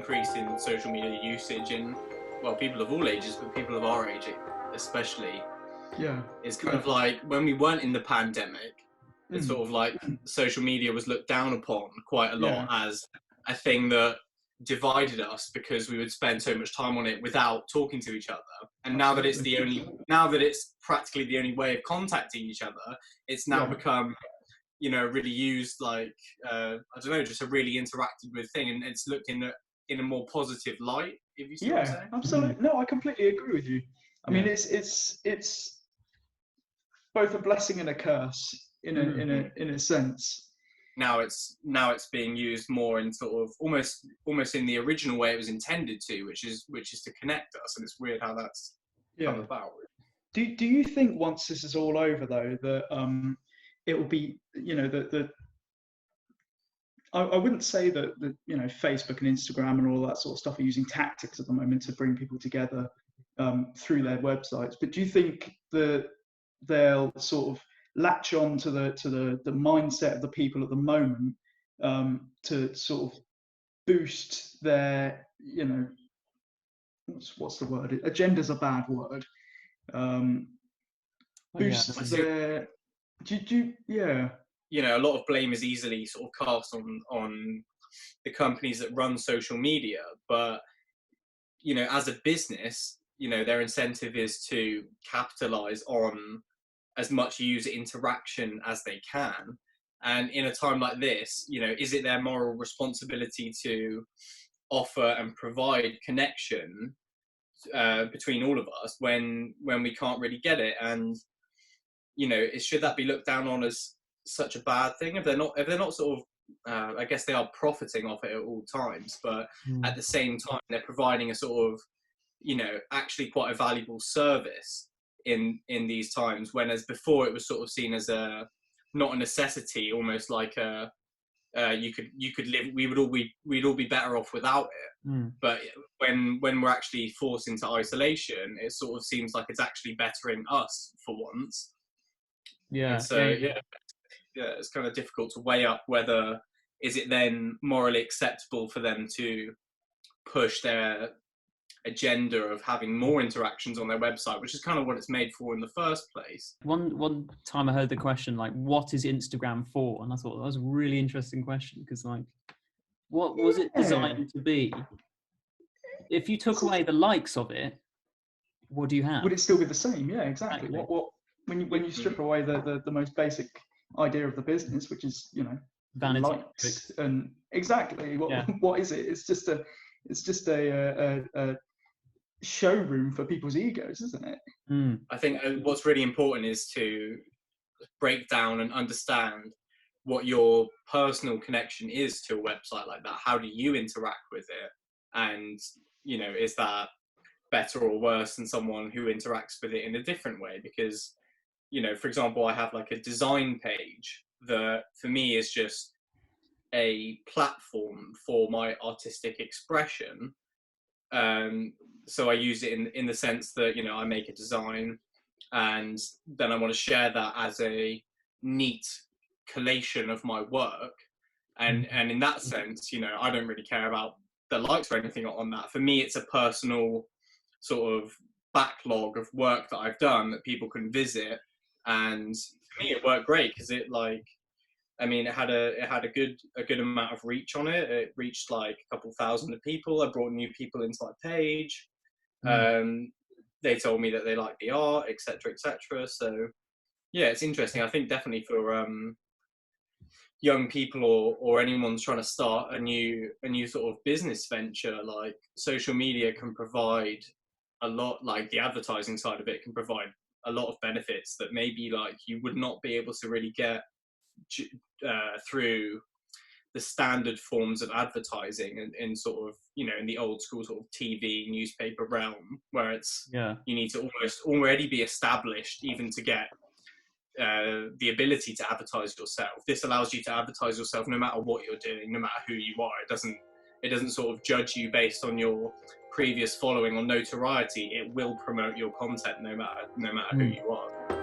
increase in social media usage in, well, people of all ages, but people of our age especially. Yeah. It's kind of like when we weren't in the pandemic, it's sort of like social media was looked down upon quite a lot as a thing that divided us because we would spend so much time on it without talking to each other. And now that it's practically the only way of contacting each other, it's now become, you know, really used like, I don't know, just a really interacted with thing, and it's looked in a more positive light, if you see what I'm saying. Absolutely. No, I completely agree with you. I mean, it's both a blessing and a curse in a sense. Now it's being used more in sort of almost in the original way it was intended to, which is to connect us, and it's weird how that's come about. Do you think once this is all over though that it will be, you know, I wouldn't say that you know, Facebook and Instagram and all that sort of stuff are using tactics at the moment to bring people together through their websites, but do you think that they'll sort of latch on to the mindset of the people at the moment to sort of boost their, you know, what's the word? Agenda's a bad word. Boost their. You know, a lot of blame is easily sort of cast on the companies that run social media, but you know, as a business, you know, their incentive is to capitalize on as much user interaction as they can. And in a time like this, you know, is it their moral responsibility to offer and provide connection between all of us when we can't really get it? And you know, should that be looked down on as such a bad thing if they're not sort of I guess they are profiting off it at all times, but at the same time they're providing a sort of, you know, actually quite a valuable service in these times, when as before it was sort of seen as a not a necessity, almost like a you could live, we'd all be better off without it. But when we're actually forced into isolation, it sort of seems like it's actually bettering us for once. And so it's kind of difficult to weigh up whether is it then morally acceptable for them to push their agenda of having more interactions on their website, which is kind of what it's made for in the first place. One time I heard the question, like, what is Instagram for? And I thought that was a really interesting question, because like, what was it designed to be? If you took away the likes of it, what do you have? Would it still be the same? Yeah, exactly. What when you strip away the most basic idea of the business, which is, you know, vanity likes, and exactly what is it? It's just a showroom for people's egos, isn't it? I think what's really important is to break down and understand what your personal connection is to a website like that. How do you interact with it? And, you know, is that better or worse than someone who interacts with it in a different way? Because, you know, for example, I have like a design page that for me is just a platform for my artistic expression. So I use it in the sense that, you know, I make a design and then I want to share that as a neat collation of my work. And in that sense, you know, I don't really care about the likes or anything on that. For me, it's a personal sort of backlog of work that I've done that people can visit. And for me, it worked great because it, like, I mean, it had a good amount of reach on it. It reached like a couple thousand of people. I brought new people into my page. They told me that they liked the art, etc., etc. So yeah, it's interesting. I think definitely for young people or anyone trying to start a new sort of business venture, like social media can provide a lot. Like the advertising side of it can provide a lot of benefits that maybe like you would not be able to really get through the standard forms of advertising in sort of, you know, in the old school sort of TV newspaper realm, where it's you need to almost already be established even to get the ability to advertise yourself. This allows you to advertise yourself no matter what you're doing, no matter who you are. It doesn't sort of judge you based on your previous following or notoriety. It will promote your content no matter who you are.